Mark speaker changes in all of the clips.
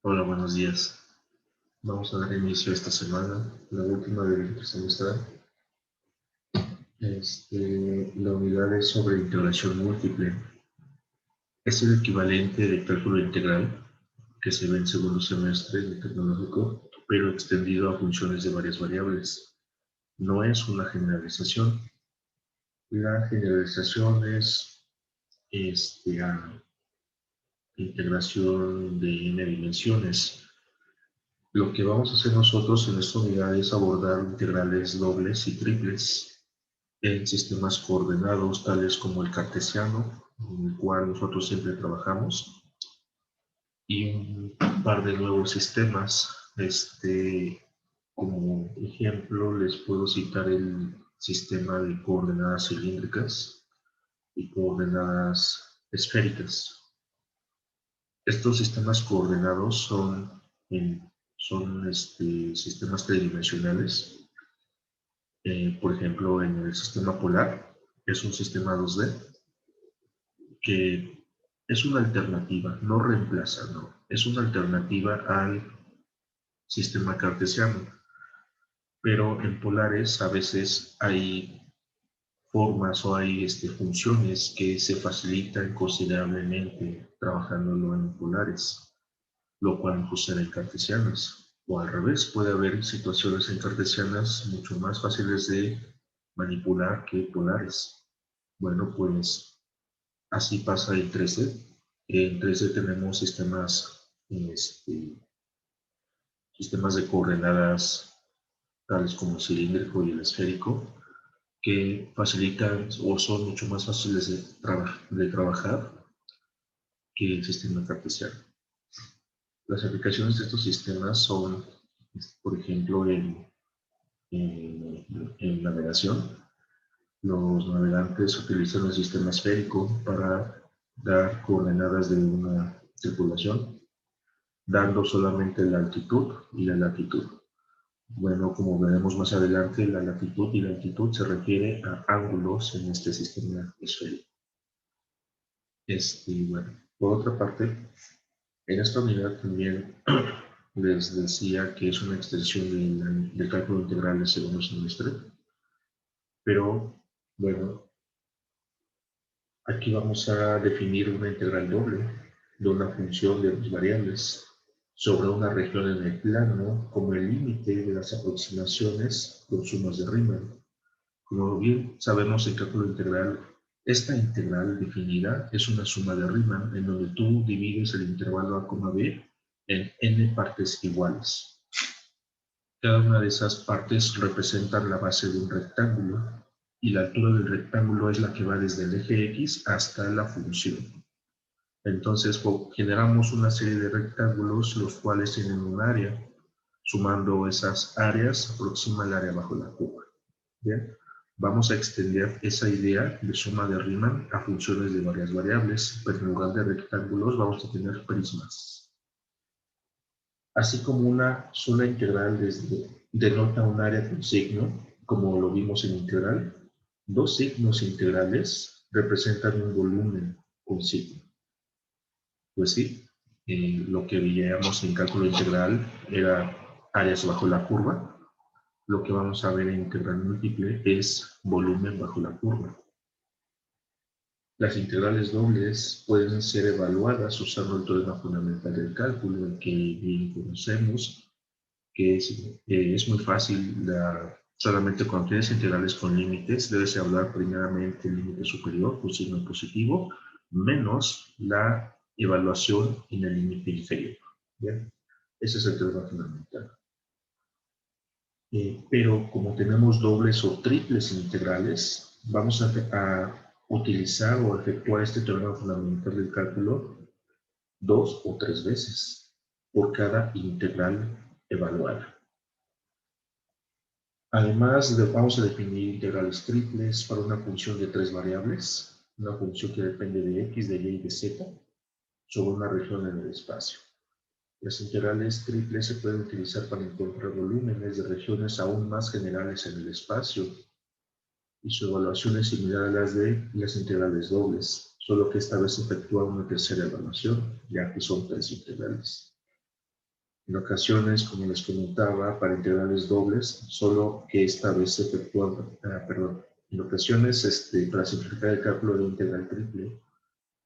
Speaker 1: Hola, buenos días. Vamos a dar inicio a esta semana, la última del trimestre. La unidad es sobre integración múltiple. Es el equivalente de cálculo integral que se ve en segundo semestre de tecnológico, pero extendido a funciones de varias variables. No es una generalización. La generalización es a integración de n dimensiones. Lo que vamos a hacer nosotros en esta unidad es abordar integrales dobles y triples en sistemas coordenados tales como el cartesiano, en el cual nosotros siempre trabajamos, y un par de nuevos sistemas. Como ejemplo, les puedo citar el sistema de coordenadas cilíndricas y coordenadas esféricas. Estos sistemas coordenados son sistemas tridimensionales. Por ejemplo, en el sistema polar es un sistema 2D que es una alternativa, no reemplaza, no, es una alternativa al sistema cartesiano, pero en polares a veces hay formas o hay funciones que se facilitan considerablemente trabajándolo en polares, lo cual no sucede en cartesianas. O al revés, puede haber situaciones en cartesianas mucho más fáciles de manipular que polares. Bueno, pues así pasa en 3D. En 3D tenemos sistemas de coordenadas tales como el cilíndrico y el esférico, que facilitan o son mucho más fáciles de trabajar que el sistema cartesiano. Las aplicaciones de estos sistemas son, por ejemplo, en navegación. Los navegantes utilizan el sistema esférico para dar coordenadas de una tripulación, dando solamente la altitud y la latitud. Bueno, como veremos más adelante, la latitud y la altitud se refiere a ángulos en este sistema esférico. Bueno, por otra parte, en esta unidad también les decía que es una extensión del cálculo integral del segundo semestre, pero bueno, aquí vamos a definir una integral doble de una función de dos variables sobre una región en el plano como el límite de las aproximaciones con sumas de Riemann. Como bien sabemos en cálculo integral, esta integral definida es una suma de Riemann en donde tú divides el intervalo a, b en n partes iguales. Cada una de esas partes representa la base de un rectángulo y la altura del rectángulo es la que va desde el eje X hasta la función. Entonces generamos una serie de rectángulos los cuales tienen un área. Sumando esas áreas aproxima el área bajo la curva. Bien, vamos a extender esa idea de suma de Riemann a funciones de varias variables, pero en lugar de rectángulos vamos a tener prismas. Así como una sola integral denota un área con signo, como lo vimos en integral, dos signos integrales representan un volumen con signo. Pues sí, lo que veíamos en cálculo integral era áreas bajo la curva. Lo que vamos a ver en integral múltiple es volumen bajo la curva. Las integrales dobles pueden ser evaluadas usando el teorema fundamental del cálculo, el que bien conocemos, que es muy fácil. Solamente cuando tienes integrales con límites, debes hablar primeramente el límite superior, con signo positivo, menos la evaluación en el límite inferior. ¿Bien? Ese es el teorema fundamental. Pero como tenemos dobles o triples integrales, vamos a utilizar o efectuar este teorema fundamental del cálculo 2 o 3 veces por cada integral evaluada. Además, vamos a definir integrales triples para una función de 3 variables, una función que depende de x, de y y de z, sobre una región en el espacio. Las integrales triples se pueden utilizar para encontrar volúmenes de regiones aún más generales en el espacio, y su evaluación es similar a las de las integrales dobles, solo que esta vez se efectúa una tercera evaluación, ya que son 3 integrales. En ocasiones, como les comentaba, para integrales dobles, solo que esta vez se efectúan, en ocasiones, para simplificar el cálculo de integral triple,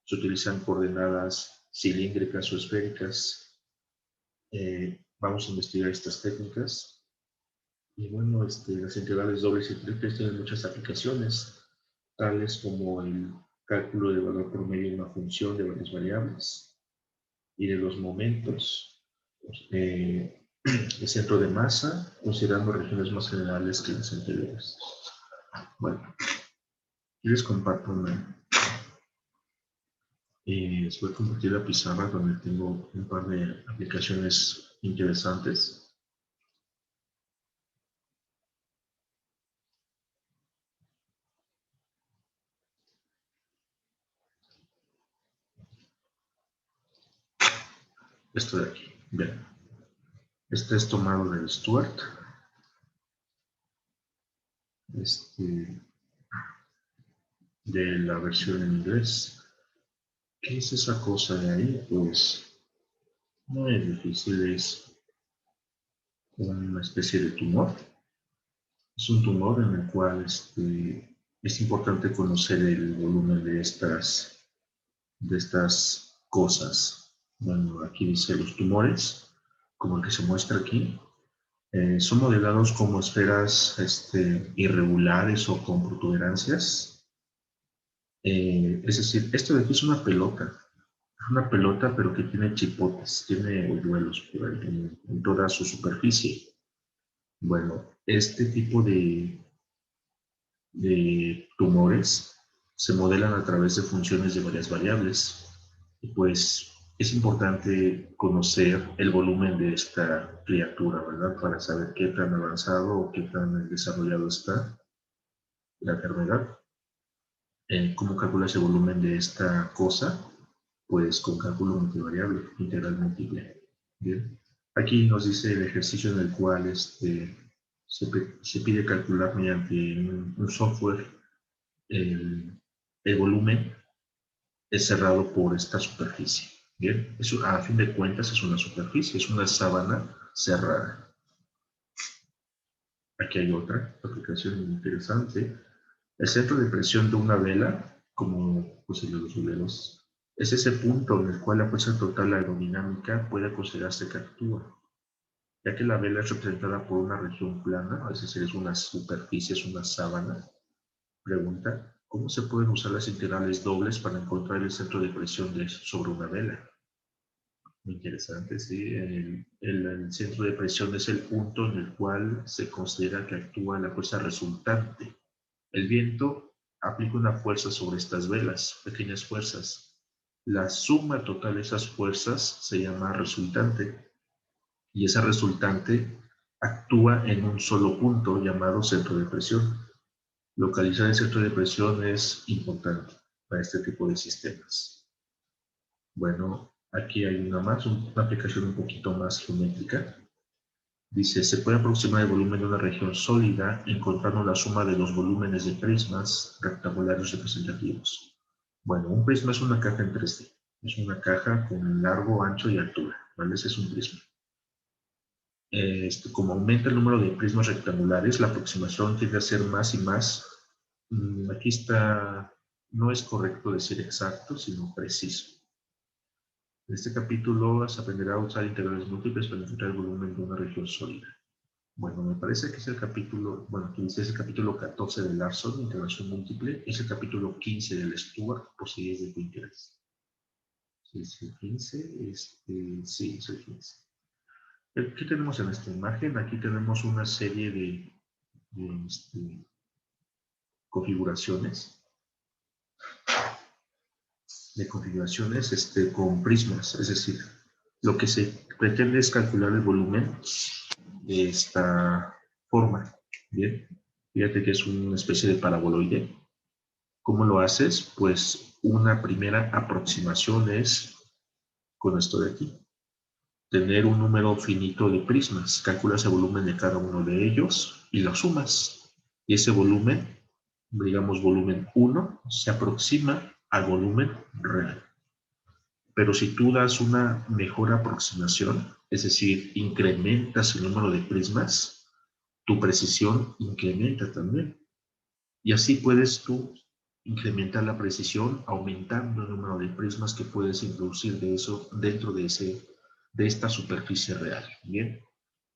Speaker 1: se utilizan coordenadas cilíndricas o esféricas. Vamos a investigar estas técnicas. Y bueno, las integrales dobles y triples tienen muchas aplicaciones, tales como el cálculo de valor promedio de una función de varias variables y de los momentos, el centro de masa, considerando regiones más generales que las anteriores. Bueno, aquí les comparto les voy a compartir la pizarra donde tengo un par de aplicaciones interesantes. Esto de aquí, bien. Este es tomado del Stuart. De la versión en inglés. ¿Qué es esa cosa de ahí? Pues no es difícil, es una especie de tumor. Es un tumor en el cual es importante conocer el volumen de estas cosas. Bueno, aquí dice los tumores, como el que se muestra aquí, son modelados como esferas irregulares o con protuberancias. Es decir, esto de aquí es una pelota. Es una pelota, pero que tiene chipotes, tiene hoyuelos por ahí en toda su superficie. Bueno, este tipo de tumores se modelan a través de funciones de varias variables. Y pues es importante conocer el volumen de esta criatura, ¿verdad? Para saber qué tan avanzado o qué tan desarrollado está la enfermedad. ¿Cómo calculas el volumen de esta cosa? Pues con cálculo multivariable, integral múltiple. Bien. Aquí nos dice el ejercicio en el cual se pide calcular mediante un software el volumen es cerrado por esta superficie. Bien, eso a fin de cuentas es una superficie, es una sábana cerrada. Aquí hay otra aplicación muy interesante. El centro de presión de una vela, como pues, el de los veleros, es ese punto en el cual la fuerza total aerodinámica puede considerarse que actúa, ya que la vela es representada por una región plana, es decir, es una superficie, es una sábana. Pregunta, ¿cómo se pueden usar las integrales dobles para encontrar el centro de presión sobre una vela? Muy interesante, sí. El centro de presión es el punto en el cual se considera que actúa la fuerza resultante. El viento aplica una fuerza sobre estas velas, pequeñas fuerzas. La suma total de esas fuerzas se llama resultante y esa resultante actúa en un solo punto llamado centro de presión. Localizar el centro de presión es importante para este tipo de sistemas. Bueno, aquí hay una aplicación un poquito más geométrica. Dice, se puede aproximar el volumen de una región sólida encontrando la suma de los volúmenes de prismas rectangulares representativos. Bueno, un prisma es una caja en 3D. Es una caja con largo, ancho y altura. ¿Vale? Ese es un prisma. Como aumenta el número de prismas rectangulares, la aproximación tiende a ser más y más. Aquí está, no es correcto decir exacto, sino preciso. En este capítulo se aprenderá a usar integrales múltiples para encontrar el volumen de una región sólida. Bueno, me parece que es el capítulo, bueno, que es el capítulo 14 de Larson, integración múltiple, es el capítulo 15 del Stuart, por si es de tu interés. ¿Sí es el 15? Sí, es el 15. ¿Qué tenemos en esta imagen? Aquí tenemos una serie de configuraciones. Con prismas, es decir, lo que se pretende es calcular el volumen de esta forma. Bien, fíjate que es una especie de paraboloide. ¿Cómo lo haces? Pues una primera aproximación es con esto de aquí. Tener un número finito de prismas. Calculas el volumen de cada uno de ellos y lo sumas. Y ese volumen, digamos volumen 1, se aproxima al volumen real. Pero si tú das una mejor aproximación, es decir, incrementas el número de prismas, tu precisión incrementa también. Y así puedes tú incrementar la precisión aumentando el número de prismas que puedes introducir de eso dentro de esta superficie real. Bien,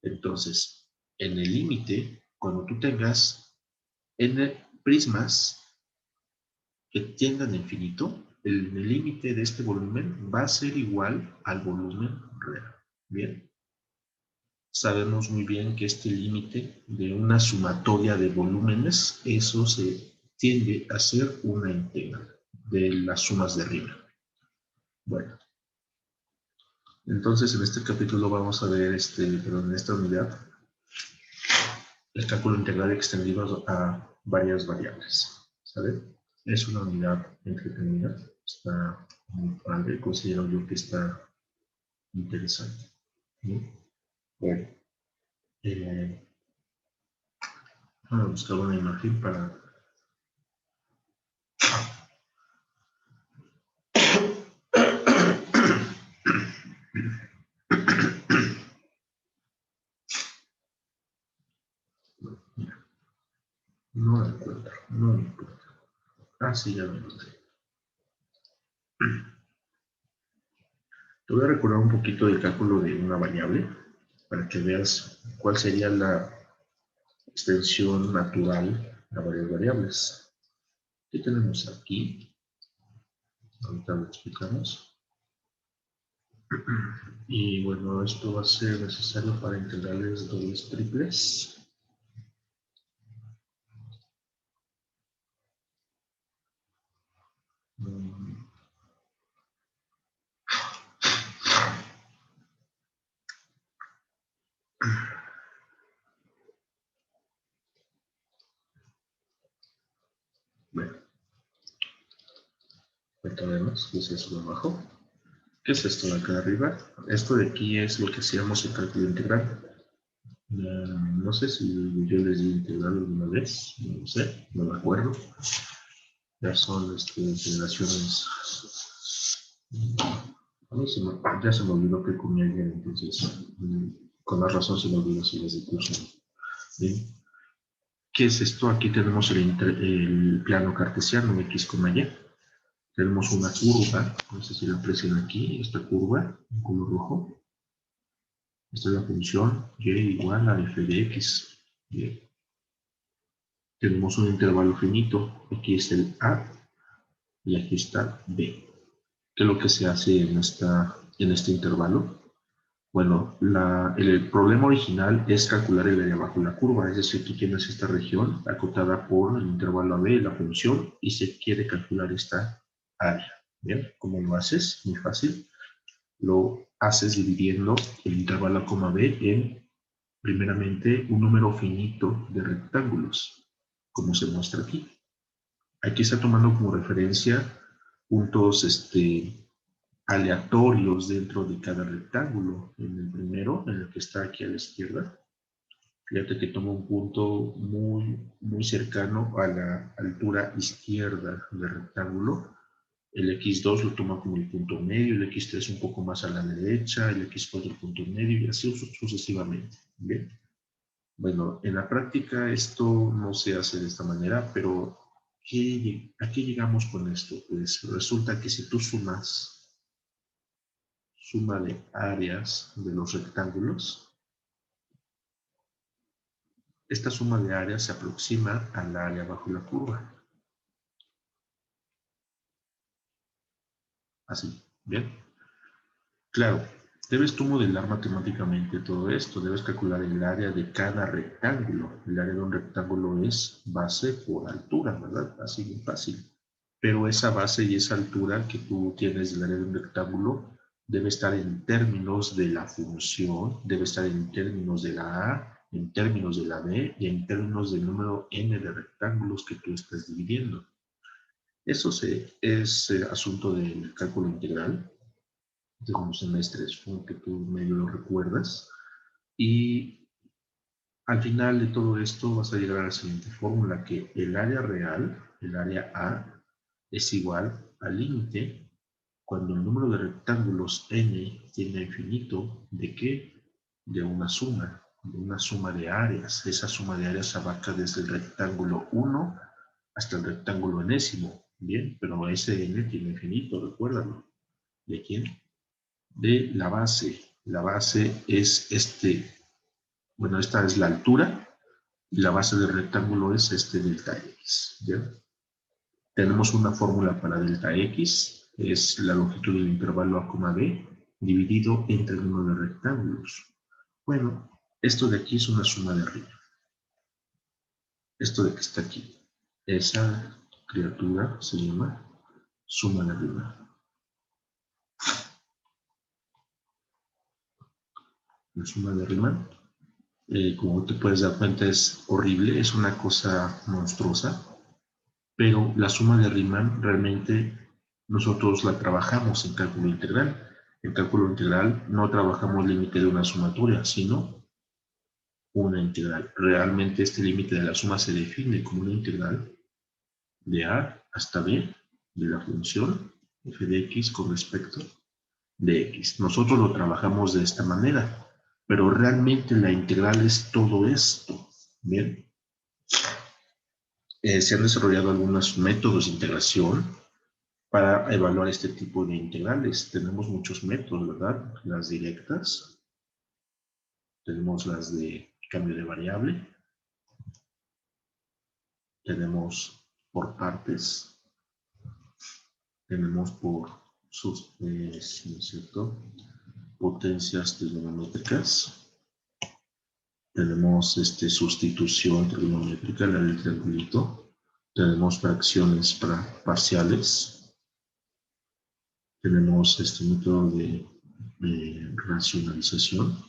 Speaker 1: entonces, en el límite, cuando tú tengas n prismas que tiendan a infinito, el límite de este volumen va a ser igual al volumen real. Bien, sabemos muy bien que este límite de una sumatoria de volúmenes, eso se tiende a ser una integral de las sumas de arriba. Bueno, entonces en este capítulo vamos a ver, en esta unidad, el cálculo integral extendido a varias variables. ¿Sabe? Es una unidad entretenida, está muy padre, considero yo que está interesante. ¿Sí? Bueno, vamos a buscar una imagen para... No la encuentro, no la encuentro. Ah, sí, ya lo encontré. Te voy a recordar un poquito del cálculo de una variable para que veas cuál sería la extensión natural a varias variables. ¿Qué tenemos aquí? Ahorita lo explicamos. Y bueno, esto va a ser necesario para integrales dobles triples. Bueno, recordemos que es esto de abajo. ¿Qué es esto de acá arriba? Esto de aquí es lo que hacíamos el cálculo integral. No sé si yo les di integral alguna vez, no sé, no me acuerdo. Ya son integraciones. A mí ya se me olvidó que comía ayer, entonces con más razón se me olvidó si les di curso. Bien. ¿Qué es esto? Aquí tenemos el plano cartesiano x, y. Tenemos una curva, no sé si la aprecian aquí, esta curva, en color rojo. Esta es la función y igual a f de x. Bien. Tenemos un intervalo finito, aquí es el a y aquí está b. ¿Qué es lo que se hace en este intervalo? Bueno, el problema original es calcular el área bajo la curva, es decir, tú tienes esta región acotada por el intervalo AB, la función, y se quiere calcular esta área. Bien, ¿cómo lo haces? Muy fácil. Lo haces dividiendo el intervalo A, B en, primeramente, un número finito de rectángulos, como se muestra aquí. Aquí está tomando como referencia puntos aleatorios dentro de cada rectángulo. En el primero, en el que está aquí a la izquierda, fíjate que toma un punto muy cercano a la altura izquierda del rectángulo. El x2 lo toma como el punto medio, el x3 un poco más a la derecha, el x4 el punto medio y así sucesivamente. Bien. Bueno, en la práctica esto no se hace de esta manera, pero ¿a qué llegamos con esto? Pues resulta que si tú sumas suma de áreas de los rectángulos, esta suma de áreas se aproxima al área bajo la curva. Así, ¿bien? Claro, debes tú modelar matemáticamente todo esto, debes calcular el área de cada rectángulo. El área de un rectángulo es base por altura, ¿verdad? Así bien fácil. Pero esa base y esa altura que tú tienes del área de un rectángulo debe estar en términos de la función, debe estar en términos de la A, en términos de la B y en términos del número n de rectángulos que tú estás dividiendo. Eso es asunto del cálculo integral de unos semestres, como que tú medio lo recuerdas. Y al final de todo esto vas a llegar a la siguiente fórmula, que el área real, el área A, es igual al límite Cuando el número de rectángulos n tiende a infinito, ¿de qué? De una suma de áreas. Esa suma de áreas abarca desde el rectángulo 1 hasta el rectángulo enésimo. Bien, pero ese n tiene infinito, recuérdalo. ¿De quién? De la base. La base es bueno, esta es la altura, y la base del rectángulo es delta x. ¿Ya? Tenemos una fórmula para delta x, es la longitud del intervalo a, b, dividido entre el número de rectángulos. Bueno, esto de aquí es una suma de arriba. Esto de que está aquí, esa criatura se llama suma de arriba. La suma de Riemann, como te puedes dar cuenta, es horrible, es una cosa monstruosa, pero la suma de Riemann realmente nosotros la trabajamos en cálculo integral. En cálculo integral no trabajamos límite de una sumatoria, sino una integral. Realmente este límite de la suma se define como una integral de a hasta b de la función f de x con respecto de x. Nosotros lo trabajamos de esta manera, pero realmente la integral es todo esto. Bien. Se han desarrollado algunos métodos de integración para evaluar este tipo de integrales. Tenemos muchos métodos, ¿verdad? Las directas, tenemos las de cambio de variable, tenemos por partes, tenemos por sus, ¿cierto? Potencias trigonométricas, tenemos sustitución trigonométrica, la del triangulito, tenemos fracciones parciales, tenemos este método de racionalización,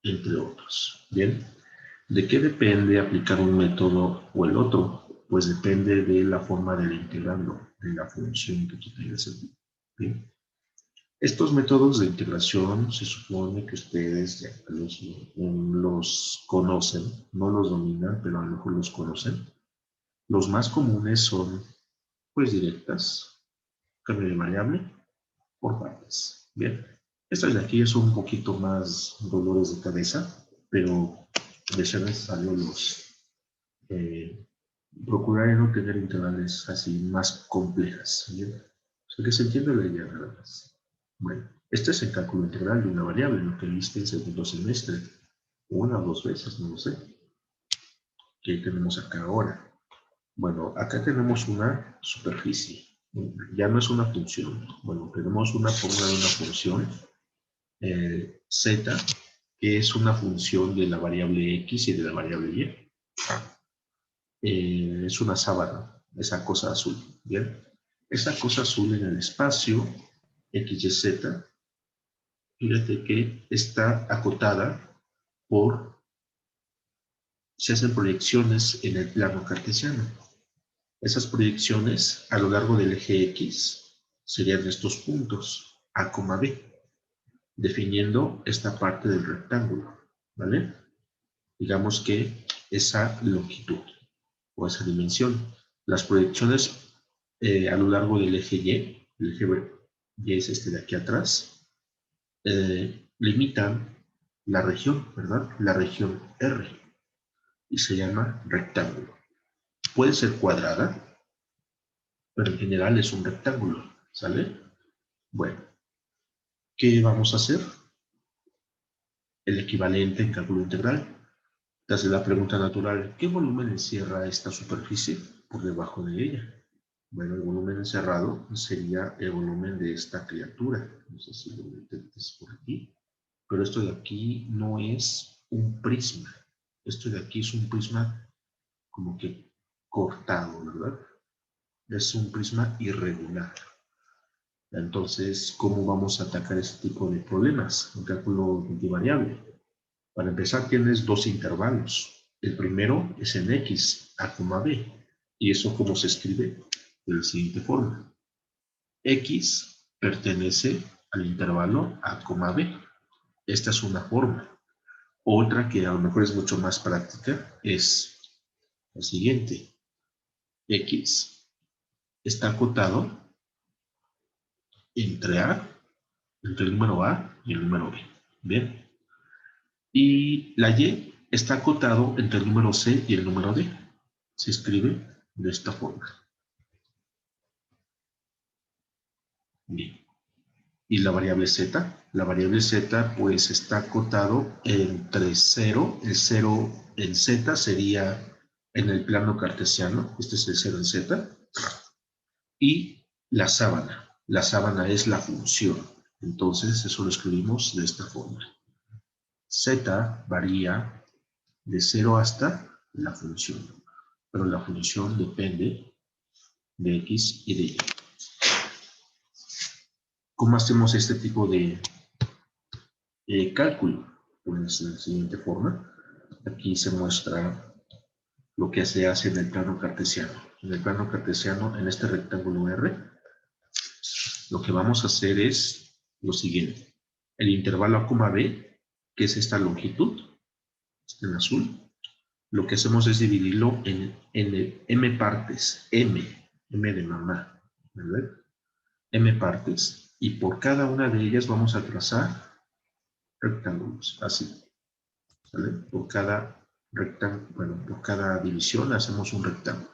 Speaker 1: entre otros. Bien, ¿de qué depende aplicar un método o el otro? Pues depende de la forma del integrando, de la función que tú tengas aquí. Bien. Estos métodos de integración se supone que ustedes ya los conocen, no los dominan, pero a lo mejor los conocen. Los más comunes son, pues, directas, cambio de variable, por partes. Bien, estas de aquí son un poquito más dolores de cabeza, pero de ser necesario procuraré no tener integrales así más complejas. ¿Bien? O sea que se entiende la idea nada más. Bueno, este es el cálculo integral de una variable, lo que viste en segundo semestre, una o dos veces, no lo sé. ¿Qué tenemos acá ahora? Bueno, acá tenemos una superficie. Ya no es una función. Bueno, tenemos una fórmula de una función z, que es una función de la variable x y de la variable y. Es una sábana, esa cosa azul. Bien, esa cosa azul en el espacio x, y, z, fíjate que está acotada por, se hacen proyecciones en el plano cartesiano. Esas proyecciones a lo largo del eje X serían estos puntos, A, B, definiendo esta parte del rectángulo, ¿vale? Digamos que esa longitud o esa dimensión. Las proyecciones a lo largo del eje Y, el eje Y es este de aquí atrás, limitan la región, ¿verdad? La región R, y se llama rectángulo. Puede ser cuadrada, pero en general es un rectángulo, ¿sale? Bueno, ¿qué vamos a hacer? El equivalente en cálculo integral. Te hace la pregunta natural, ¿qué volumen encierra esta superficie por debajo de ella? Bueno, el volumen encerrado sería el volumen de esta criatura. No sé si lo detectes por aquí. Pero esto de aquí no es un prisma. Esto de aquí es un prisma como que cortado, ¿verdad? Es un prisma irregular. Entonces, ¿cómo vamos a atacar este tipo de problemas? En cálculo multivariable. Para empezar, tienes dos intervalos. El primero es en x, a, b. ¿Y eso cómo se escribe? De la siguiente forma. X pertenece al intervalo a, b. Esta es una forma. Otra que a lo mejor es mucho más práctica es la siguiente. X está acotado entre el número A y el número B. Bien. Y la Y está acotado entre el número C y el número D. Se escribe de esta forma. Bien. Y la variable Z pues está acotado entre 0, el 0 en Z sería en el plano cartesiano, este es el 0 en Z, y la sábana es la función, entonces eso lo escribimos de esta forma. Z varía de 0 hasta la función, pero la función depende de X y de Y. ¿Cómo hacemos este tipo de cálculo? Pues de la siguiente forma. Aquí se muestra lo que se hace en el plano cartesiano. En el plano cartesiano, en este rectángulo R, lo que vamos a hacer es lo siguiente. El intervalo A, B, que es esta longitud, en azul, lo que hacemos es dividirlo en M partes, M de mamá, ¿verdad? M partes, y por cada una de ellas vamos a trazar rectángulos, así, ¿vale? Por cada rectángulo, bueno, por cada división hacemos un rectángulo.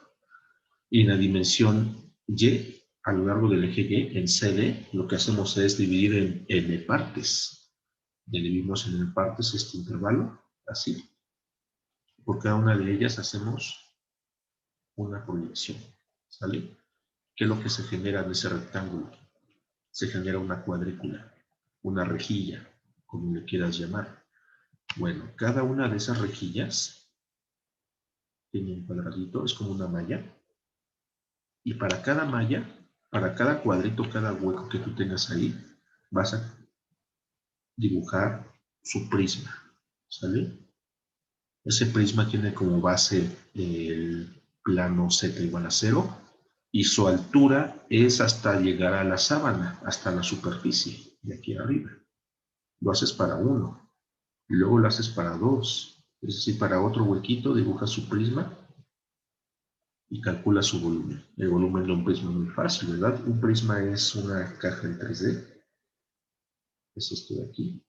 Speaker 1: Y en la dimensión Y, a lo largo del eje Y, en CD, lo que hacemos es dividir en N partes. Dividimos en N partes este intervalo, así. Por cada una de ellas hacemos una proyección, ¿sale? ¿Qué es lo que se genera en ese rectángulo? Se genera una cuadrícula, una rejilla, como le quieras llamar. Bueno, cada una de esas rejillas tiene un cuadradito, es como una malla. Y para cada malla, para cada cuadrito, cada hueco que tú tengas ahí, vas a dibujar su prisma, ¿sale? Ese prisma tiene como base el plano Z igual a 0 y su altura es hasta llegar a la sábana, hasta la superficie de aquí arriba. Lo haces para uno, y luego lo haces para dos, es decir, para otro huequito dibujas su prisma y calcula su volumen. El volumen de un prisma es muy fácil, ¿verdad? Un prisma es una caja en 3D, es esto de aquí.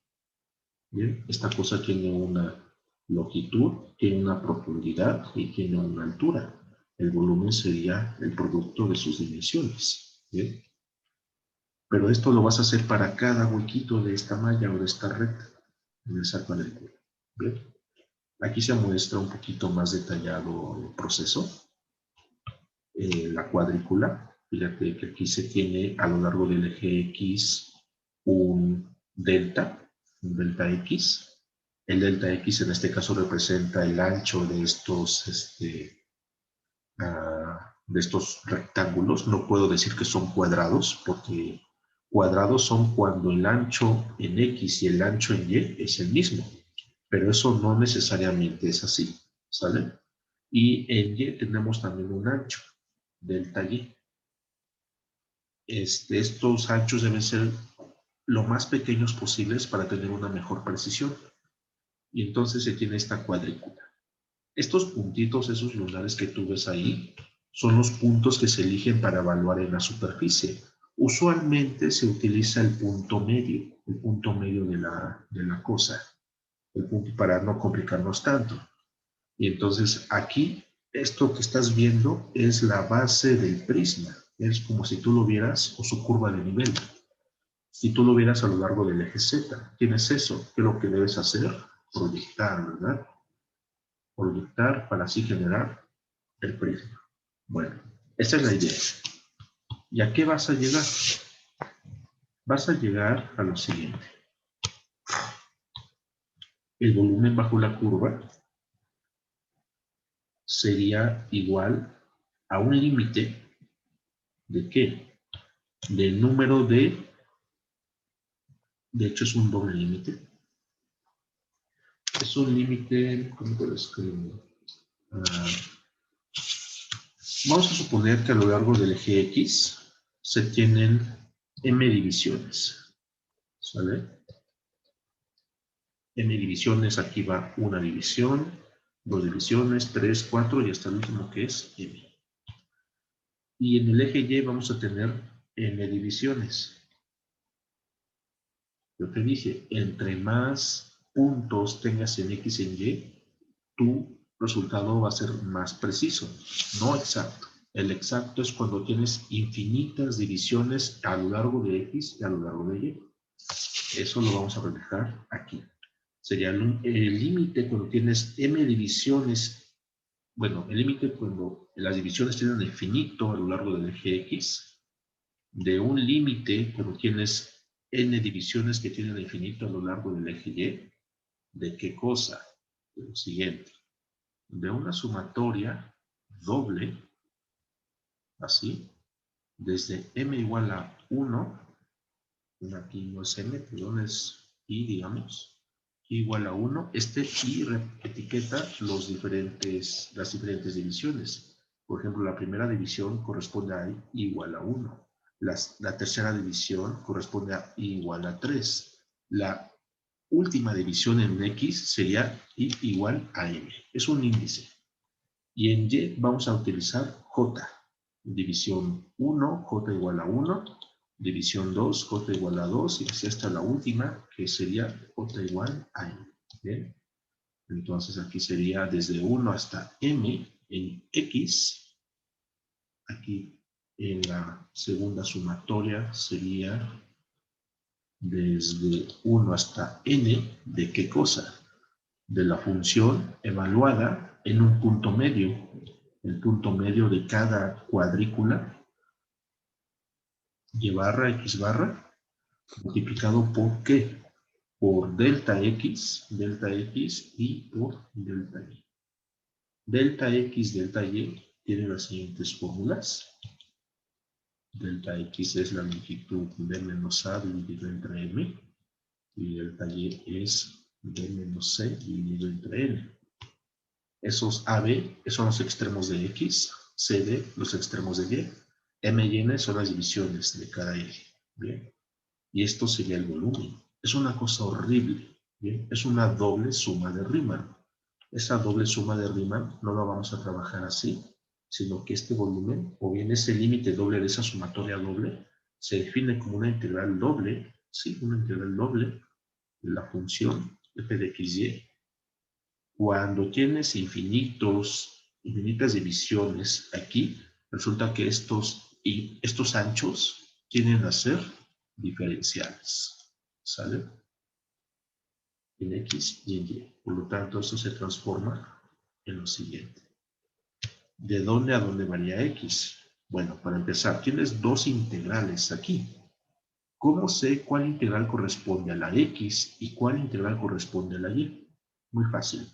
Speaker 1: Bien, esta cosa tiene una longitud, tiene una profundidad y tiene una altura. El volumen sería el producto de sus dimensiones. ¿Bien? Pero esto lo vas a hacer para cada huequito de esta malla o de esta recta, en esa cuadrícula. ¿Bien? Aquí se muestra un poquito más detallado el proceso. La cuadrícula, fíjate que aquí se tiene a lo largo del eje X un delta X. El delta X en este caso representa el ancho de estos rectángulos. No puedo decir que son cuadrados, porque cuadrados son cuando el ancho en X y el ancho en Y es el mismo. Pero eso no necesariamente es así, ¿sale? Y en Y tenemos también un ancho, delta Y. Estos anchos deben ser lo más pequeños posibles para tener una mejor precisión. Y entonces se tiene esta cuadrícula. Estos puntitos, esos lunares que tú ves ahí, son los puntos que se eligen para evaluar en la superficie. Usualmente se utiliza el punto medio de la cosa, el punto para no complicarnos tanto. Y entonces aquí, esto que estás viendo es la base del prisma. Es como si tú lo vieras, o su curva de nivel. Si tú lo vieras a lo largo del eje Z, tienes eso. ¿Qué es lo que debes hacer? Proyectar, ¿verdad? Proyectar para así generar el prisma. Bueno, esa es la idea. ¿Y a qué vas a llegar? Vas a llegar a lo siguiente. El volumen bajo la curva sería igual a un límite ¿de qué? Del número de hecho es un doble límite. Es un límite, ¿cómo te lo escribo? Vamos a suponer que a lo largo del eje X se tienen m divisiones, ¿sale? M divisiones, aquí va una división, dos divisiones, 3, 4 y hasta el último que es m. Y en el eje Y vamos a tener n divisiones. Yo te dije, entre más puntos tengas en X y en Y, tu resultado va a ser más preciso, no exacto. El exacto es cuando tienes infinitas divisiones a lo largo de X y a lo largo de Y. Eso lo vamos a reflejar aquí. Sería el límite cuando tienes m divisiones. Bueno, el límite cuando las divisiones tienen infinito a lo largo del eje X. De un límite cuando tienes n divisiones que tienen infinito a lo largo del eje Y. ¿De qué cosa? De lo siguiente. De una sumatoria doble, así, desde m igual a 1, aquí no es m, perdón, es i, digamos, igual a 1, este i etiqueta las diferentes divisiones. Por ejemplo, la primera división corresponde a i igual a 1. La tercera división corresponde a i igual a 3. La última división en x sería i igual a m. Es un índice. Y en y vamos a utilizar j. División 1, j igual a 1. División 2, j igual a 2. Y así hasta la última, que sería j igual a m. ¿Bien? Entonces aquí sería desde 1 hasta m en x. Aquí en la segunda sumatoria sería desde 1 hasta n. ¿De qué cosa? De la función evaluada en un punto medio. El punto medio de cada cuadrícula, y barra, x barra, multiplicado por ¿qué? Por delta x y por delta y. Delta x, delta y tiene las siguientes fórmulas. Delta x es la longitud b menos a dividido entre m, y delta y es b menos c dividido entre n. Esos AB son los extremos de X, CD los extremos de Y, M y N son las divisiones de cada eje. ¿Bien? Y esto sería el volumen. Es una cosa horrible. ¿Bien? Es una doble suma de Riemann. Esa doble suma de Riemann no la vamos a trabajar así, sino que este volumen, o bien ese límite doble de esa sumatoria doble, se define como una integral doble, ¿sí? Una integral doble de la función f de xy. Cuando tienes infinitas divisiones aquí, resulta que estos anchos tienden a ser diferenciales. ¿Sale? En X y en Y. Por lo tanto, esto se transforma en lo siguiente. ¿De dónde a dónde varía X? Bueno, para empezar, tienes dos integrales aquí. ¿Cómo sé cuál integral corresponde a la X y cuál integral corresponde a la Y? Muy fácil.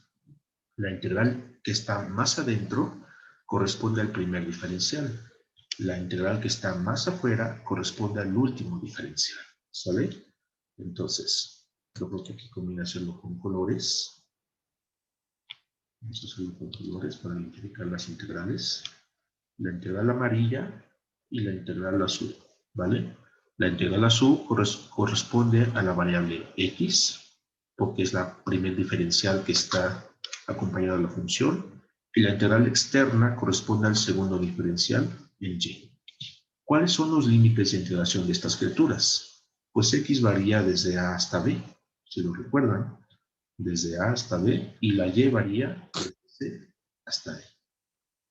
Speaker 1: La integral que está más adentro corresponde al primer diferencial. La integral que está más afuera corresponde al último diferencial. ¿Sale? Entonces, yo creo que aquí conviene hacerlo con colores. Vamos a hacerlo con colores para identificar las integrales. La integral amarilla y la integral azul. ¿Vale? La integral azul corresponde a la variable x, porque es la primer diferencial que está acompañada de la función, y la integral externa corresponde al segundo diferencial en y. ¿Cuáles son los límites de integración de estas criaturas? Pues x varía desde a hasta b, si lo recuerdan, desde a hasta b, y la y varía desde c hasta d.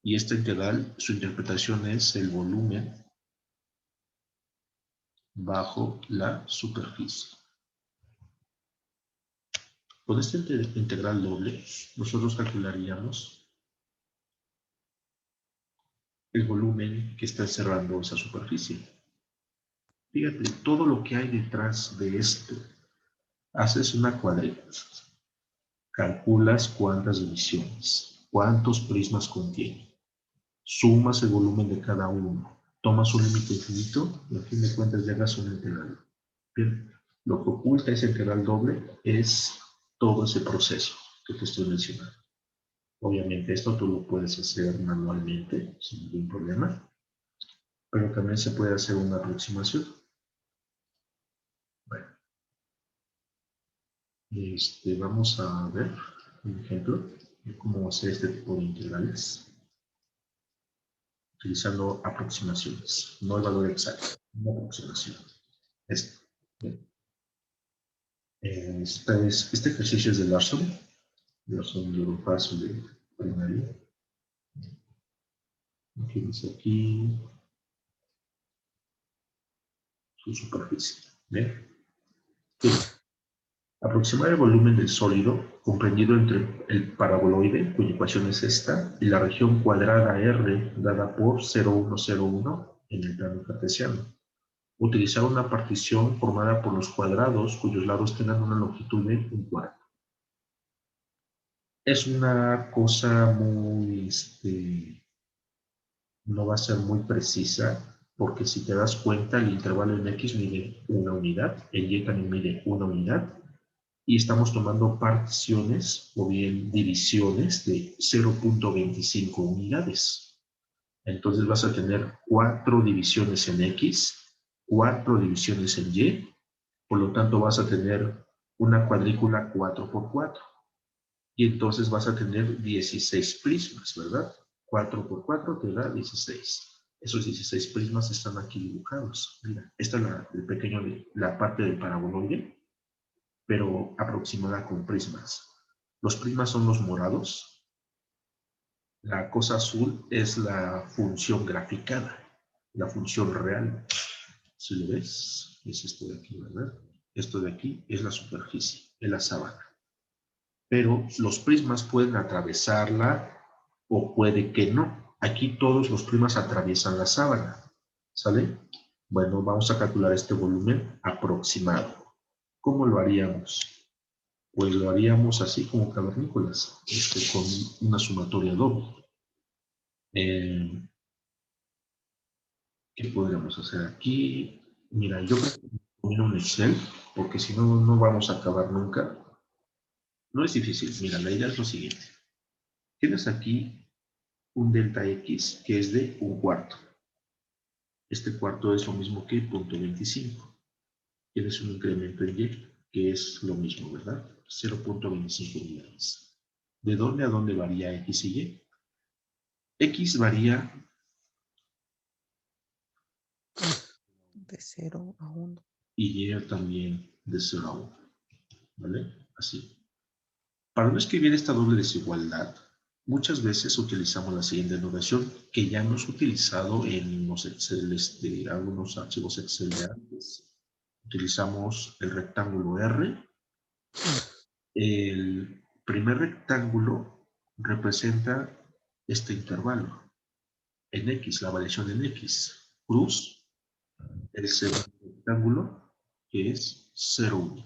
Speaker 1: Y esta integral, su interpretación es el volumen bajo la superficie. Con esta integral doble, nosotros calcularíamos el volumen que está encerrando esa superficie. Fíjate, todo lo que hay detrás de esto. Haces una cuadrícula. Calculas cuántas divisiones, cuántos prismas contiene. Sumas el volumen de cada uno. Tomas un límite infinito y a fin de cuentas llegas a una integral. Bien, lo que oculta esa integral doble es todo ese proceso que te estoy mencionando. Obviamente esto tú lo puedes hacer manualmente sin ningún problema, pero también se puede hacer una aproximación. Bueno, vamos a ver un ejemplo de cómo hacer este tipo de integrales. Ok, utilizando aproximaciones, no el valor exacto, una aproximación. Bien. Este ejercicio es de Larson de un paso de primaria. Fíjense aquí su superficie. ¿Bien? Sí. Aproximar el volumen del sólido comprendido entre el paraboloide, cuya ecuación es esta, y la región cuadrada R dada por 0,101 en el plano cartesiano. Utilizar una partición formada por los cuadrados cuyos lados tengan una longitud de 1/4. Es una cosa muy, no va a ser muy precisa, porque si te das cuenta, el intervalo en X mide una unidad, en Y también mide una unidad, y estamos tomando particiones o bien divisiones de 0,25 unidades. Entonces vas a tener 4 divisiones en X, 4 divisiones en Y, por lo tanto vas a tener una cuadrícula 4×4. Y entonces vas a tener 16 prismas, ¿verdad? 4×4 te da 16. Esos 16 prismas están aquí dibujados. Mira, esta es la parte del paraboloide, pero aproximada con prismas. Los prismas son los morados. La cosa azul es la función graficada, la función real. Si lo ves, es esto de aquí, ¿verdad? Esto de aquí es la superficie, es la sábana. Pero los prismas pueden atravesarla o puede que no. Aquí todos los prismas atraviesan la sábana, ¿sale? Bueno, vamos a calcular este volumen aproximado. ¿Cómo lo haríamos? Pues lo haríamos así como cavernícolas, con una sumatoria doble. ¿Qué podríamos hacer aquí? Mira, yo voy a un Excel, porque si no, no vamos a acabar nunca. No es difícil. Mira, la idea es lo siguiente. Tienes aquí un delta X que es de 1/4. Este cuarto es lo mismo que 0,25. Tienes un incremento en Y que es lo mismo, ¿verdad? 0,25 unidades. ¿De dónde a dónde varía X y Y? X varía
Speaker 2: de 0 a 1.
Speaker 1: Y Y también de 0 a 1. ¿Vale? Así. Para no escribir esta doble desigualdad, muchas veces utilizamos la siguiente notación que ya hemos utilizado en los Excel, algunos archivos Excel de antes. Utilizamos el rectángulo R. El primer rectángulo representa este intervalo en X, la variación en X. Cruz, el segundo rectángulo, que es 0,1.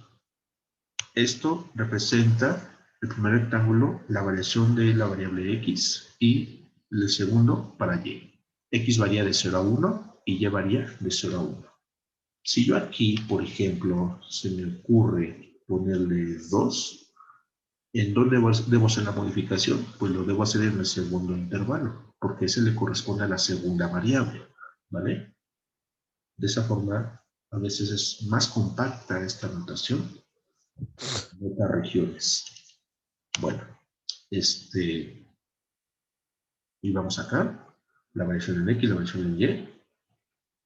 Speaker 1: Esto representa el primer rectángulo, la variación de la variable X, y el segundo para Y. X varía de 0 a 1 y Y varía de 0 a 1. Si yo aquí, por ejemplo, se me ocurre ponerle 2, ¿en dónde debo hacer la modificación? Pues lo debo hacer en el segundo intervalo, porque ese le corresponde a la segunda variable, ¿vale? De esa forma, a veces es más compacta esta notación de otras regiones. Bueno, y vamos acá, la variación en X, la variación en Y.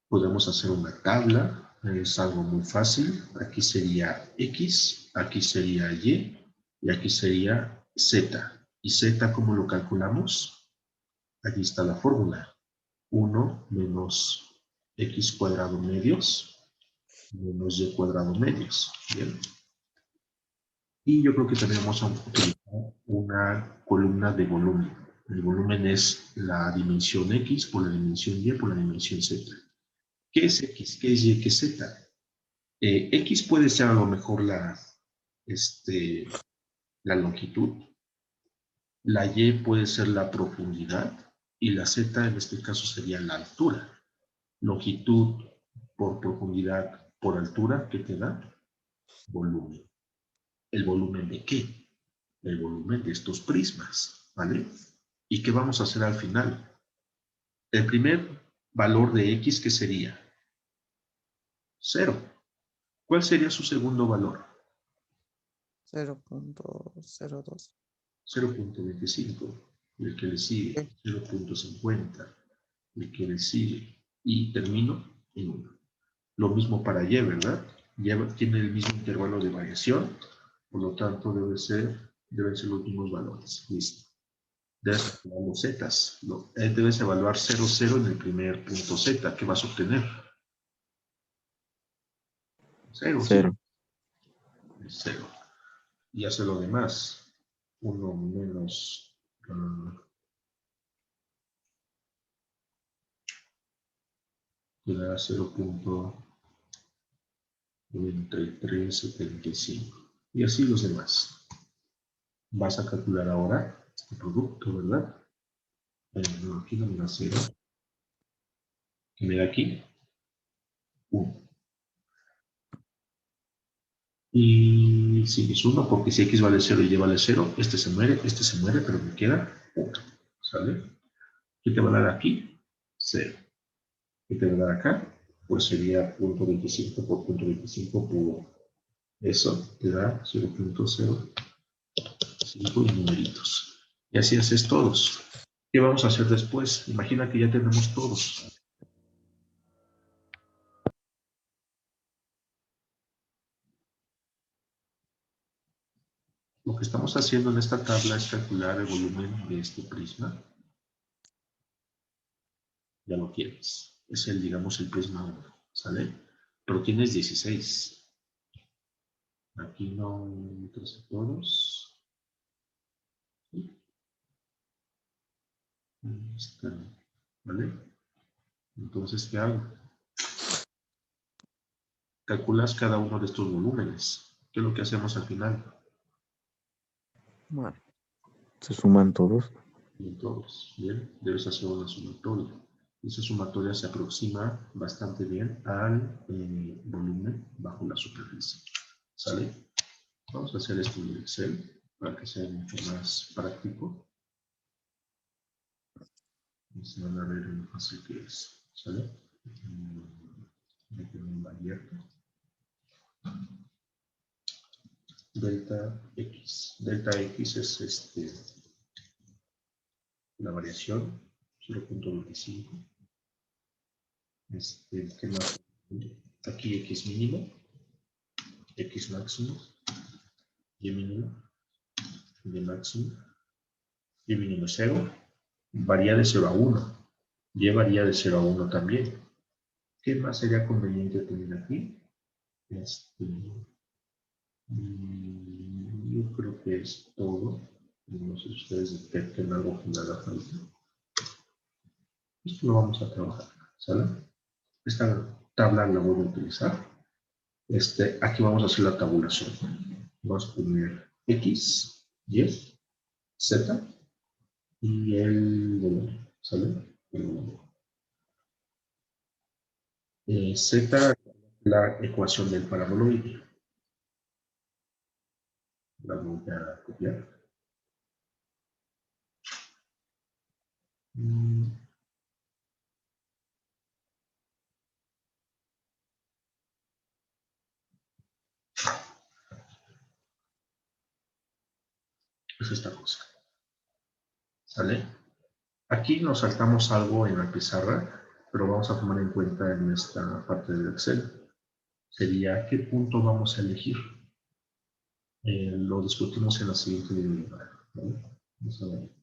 Speaker 1: Podemos hacer una tabla, es algo muy fácil. Aquí sería X, aquí sería y aquí sería Z. ¿Y Z cómo lo calculamos? Aquí está la fórmula. 1 menos X cuadrado medios menos Y cuadrado medios. Bien. Y yo creo que también vamos a utilizar una columna de volumen. El volumen es la dimensión X por la dimensión Y por la dimensión Z. ¿Qué es X? ¿Qué es Y? ¿Qué es Z? X puede ser a lo mejor la longitud, la Y puede ser la profundidad y la Z en este caso sería la altura. Longitud por profundidad por altura, ¿qué te da? Volumen. ¿El volumen de qué? El volumen de estos prismas, ¿vale? ¿Y qué vamos a hacer al final? El primer valor de X, ¿qué sería? 0. ¿Cuál sería su segundo valor?
Speaker 2: 0.02.
Speaker 1: 0,25. Y el que le sigue,
Speaker 2: Sí.
Speaker 1: 0,50. le quiere decir, y termino en 1. Lo mismo para Y, ¿verdad? Y tiene el mismo intervalo de variación, por lo tanto deben ser los mismos valores. Listo. Debes calcular los zetas. Debes evaluar 0, 0 en el primer punto z. ¿Qué vas a obtener? 0.
Speaker 3: 0.
Speaker 1: 0. Y hace lo demás. 1 menos... te da 0.9375. Y así los demás. Vas a calcular ahora este producto, ¿verdad? No, aquí no me da 0. ¿Qué me da aquí? 1. Y si es 1, porque si x vale 0 y y vale 0, este se muere, pero me queda 1. ¿Sale? ¿Qué te va a dar aquí? 0. ¿Qué te va a dar acá? Pues sería 0.25 por 0.25 por eso, te da 0.05 y numeritos. Y así haces todos. ¿Qué vamos a hacer después? Imagina que ya tenemos todos. Lo que estamos haciendo en esta tabla es calcular el volumen de este prisma. Ya lo tienes. Es el, digamos, el prisma 1, ¿sale? Pero tienes 16. Aquí no entras todos. ¿Sí? Ahí está. ¿Vale? Entonces, ¿qué hago? Calculas cada uno de estos volúmenes. ¿Qué es lo que hacemos al final?
Speaker 3: Bueno, se suman todos.
Speaker 1: Bien, todos. Bien, debes hacer una sumatoria. Esa sumatoria se aproxima bastante bien al volumen bajo la superficie. ¿Sale? Vamos a hacer esto en Excel para que sea mucho más práctico. Y se van a ver lo fácil que es. ¿Sale? Voy a tener abierto. Delta X. Delta X es la variación 0.25. ¿Qué más? Aquí X mínimo, X máximo, Y mínimo, Y máximo, Y mínimo 0, varía de 0 a 1, Y varía de 0 a 1 también. ¿Qué más sería conveniente tener aquí? Yo creo que es todo. No sé si ustedes detecten algo que me haga falta. Esto lo vamos a trabajar, ¿sale? Esta tabla la voy a utilizar. Aquí vamos a hacer la tabulación. Vamos a poner X, Y, Z y el volumen, ¿sale? El volumen. Z, la ecuación del paraboloide. La voy a copiar. Es esta cosa. ¿Sale? Aquí nos saltamos algo en la pizarra, pero vamos a tomar en cuenta en esta parte del Excel. Sería qué punto vamos a elegir. Lo discutimos en la siguiente diapositiva. ¿Vale? Vamos a ver.